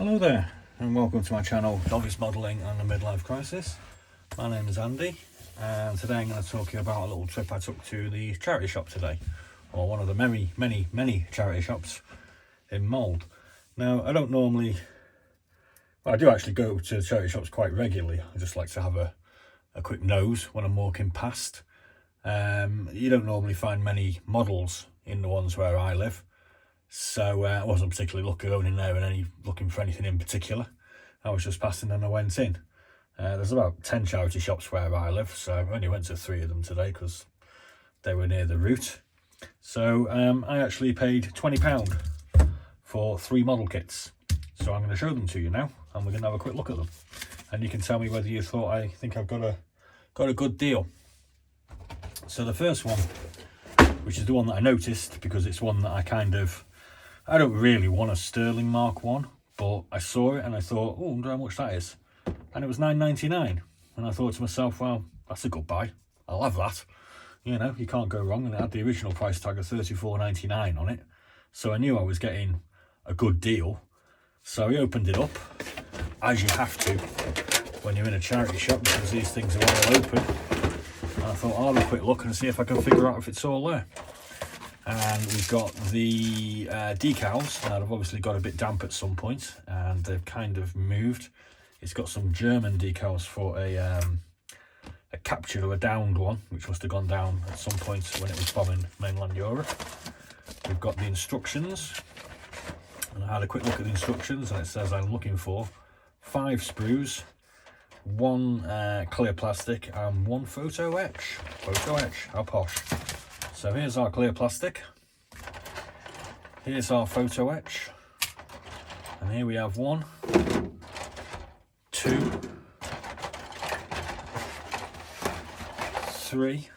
Hello there and welcome to my channel Novice Modelling and the Midlife Crisis. My name is Andy and today I'm going to talk to you about a little trip I took to the charity shop today, or one of the many charity shops in Mould. Now I don't normally, well, I do actually go to charity shops quite regularly. I just like to have a quick nose when I'm walking past. You don't normally find many models in the ones where I live. So I wasn't particularly going in there and looking for anything in particular. I was just passing and I went in. There's about 10 charity shops where I live, so I only went to 3 of them today because they were near the route. So I actually paid £20 for 3 model kits. So I'm going to show them to you now and we're going to have a quick look at them. And you can tell me whether you thought I think I've got a good deal. So the first one, which is the one that I noticed because it's one that I don't really want a Sterling Mark 1, but I saw it and I thought, oh, I wonder how much that is. And it was £9.99. And I thought to myself, well, that's a good buy. I'll have that. You know, you can't go wrong. And it had the original price tag of $34.99 on it. So I knew I was getting a good deal. So I opened it up, as you have to when you're in a charity shop, because these things are all open. And I thought, I'll have a quick look and see if I can figure out if it's all there. And we've got the decals that have obviously got a bit damp at some point and they've kind of moved. It's got some German decals for a captured or a downed one, which must have gone down at some point when it was bombing mainland Europe. We've got the instructions, and I had a quick look at the instructions and it says I'm looking for 5 sprues, 1 clear plastic and 1 photo etch. How posh. So here's our clear plastic, here's our photo etch, and here we have 1, 2, 3,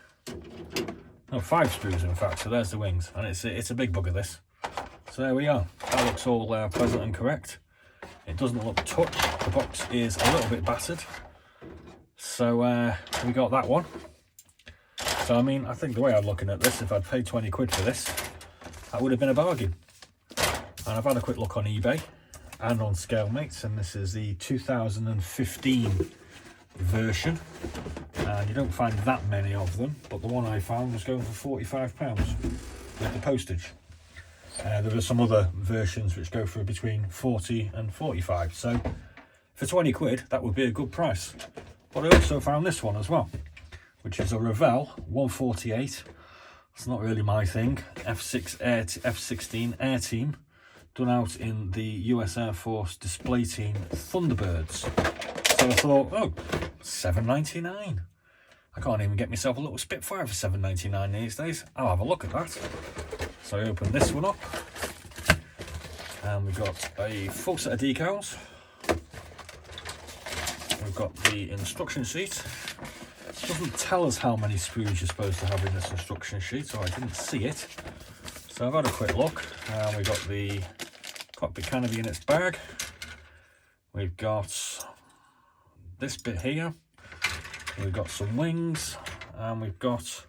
no, 5 sprues in fact, so there's the wings, and it's a big bugger this. So there we are, that looks all pleasant and correct. It doesn't look touched, the box is a little bit battered, so we got that one. So I mean, I think the way I'm looking at this, if I'd paid 20 quid for this, that would have been a bargain. And I've had a quick look on eBay and on ScaleMates, and this is the 2015 version. And you don't find that many of them, but the one I found was going for £45 with the postage. There are some other versions which go for between 40 and 45. So for 20 quid, that would be a good price. But I also found this one as well, which is a Revell 148. It's not really my thing. F16 Air Team, done out in the US Air Force display team Thunderbirds. So I thought, oh, $7.99. I can't even get myself a little Spitfire for $7.99 these days. I'll have a look at that. So I opened this one up, and we've got a full set of decals. We've got the instruction sheet. It doesn't tell us how many sprues you're supposed to have in this instruction sheet, so I didn't see it. So I've had a quick look, and we've got the cockpit canopy in its bag. We've got this bit here. We've got some wings, and we've got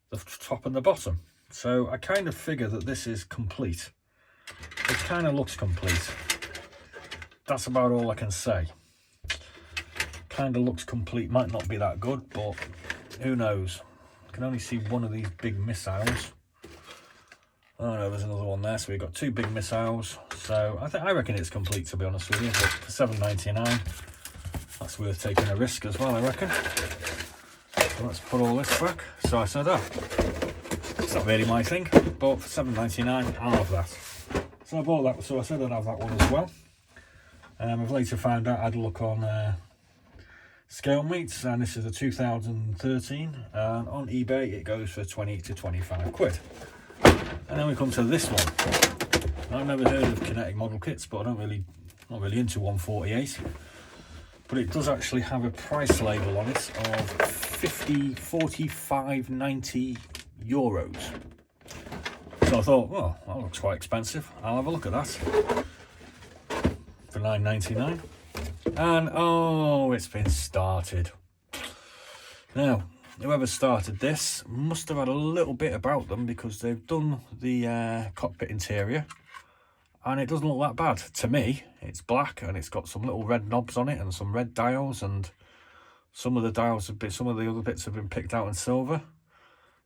the top and the bottom. So I kind of figure that this is complete. It kind of looks complete. That's about all I can say. Kind of looks complete, might not be that good, but who knows. I can only see one of these big missiles. Oh no, there's another one there. So we've got 2 big missiles. So I reckon it's complete, to be honest with you. But for $7.99, that's worth taking a risk as well, I reckon. So let's put all this back. So I said, oh, it's not really my thing, but for $7.99, I'll have that. So I bought that. So I said I'd have that one as well. I've later found out I had a look on ScaleMates, and this is a 2013, and on eBay it goes for 20 to 25 quid. And then we come to this one. I've never heard of Kinetic model kits, but I'm not really into 148. But it does actually have a price label on it of 45.90 euros. So I thought, well, that looks quite expensive. I'll have a look at that for $9.99. And oh, it's been started. Now, whoever started this must have had a little bit about them, because they've done the cockpit interior and it doesn't look that bad. To me, it's black and it's got some little red knobs on it and some red dials, and some of the dials have been, some of the other bits have been picked out in silver.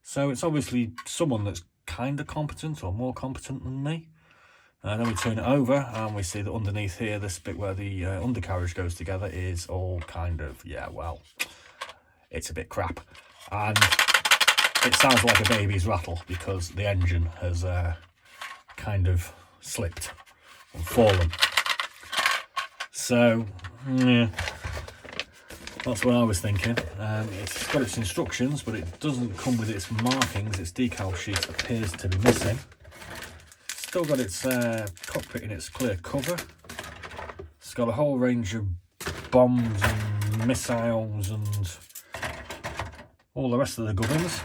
So it's obviously someone that's kind of competent or more competent than me. And then we turn it over and we see that underneath here, this bit where the undercarriage goes together is all kind of, yeah, well, it's a bit crap. And it sounds like a baby's rattle because the engine has kind of slipped and fallen. So, yeah, that's what I was thinking. It's got its instructions, but it doesn't come with its markings. Its decal sheet appears to be missing. Still got its cockpit in its clear cover. It's got a whole range of bombs and missiles and all the rest of the gubbins.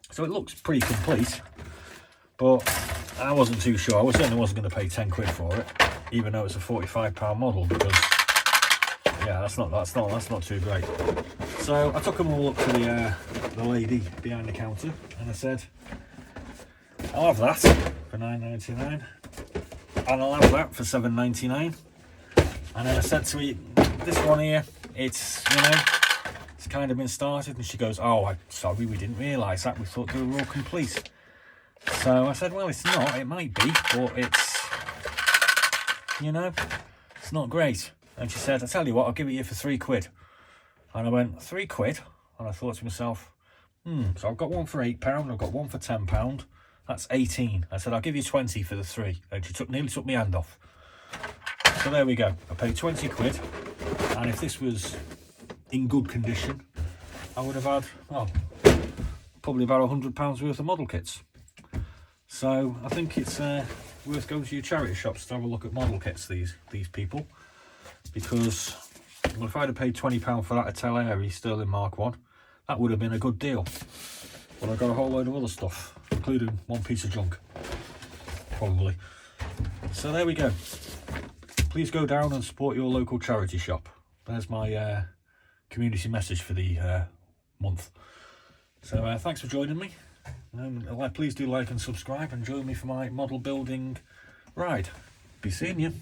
So it looks pretty complete, but I wasn't too sure. I certainly wasn't going to pay 10 quid for it, even though it's a £45 model, because yeah, that's not too great. So I took them all up to the lady behind the counter, and I said, I'll have that for £9.99, and I'll have that for £7.99. And then I said to her, this one here, it's, you know, it's kind of been started. And she goes, oh, I'm sorry, we didn't realise that. We thought they were all complete. So I said, well, it's not. It might be, but it's, you know, it's not great. And she said, I tell you what, I'll give it you for £3. And I went, £3? And I thought to myself, so I've got one for £8, I've got one for £10. That's 18. I said, I'll give you 20 for the 3. And she nearly took my hand off. So there we go. I paid 20 quid. And if this was in good condition, I would have had, well, probably about £100 worth of model kits. So I think it's worth going to your charity shops to have a look at model kits, these people. Because, well, if I'd have paid £20 for that Italeri Sterling Mark 1, that would have been a good deal. But I got a whole load of other stuff, including one piece of junk, probably. So there we go. Please go down and support your local charity shop. There's my community message for the month. So thanks for joining me. Please do like and subscribe and join me for my model building ride. Be seeing you.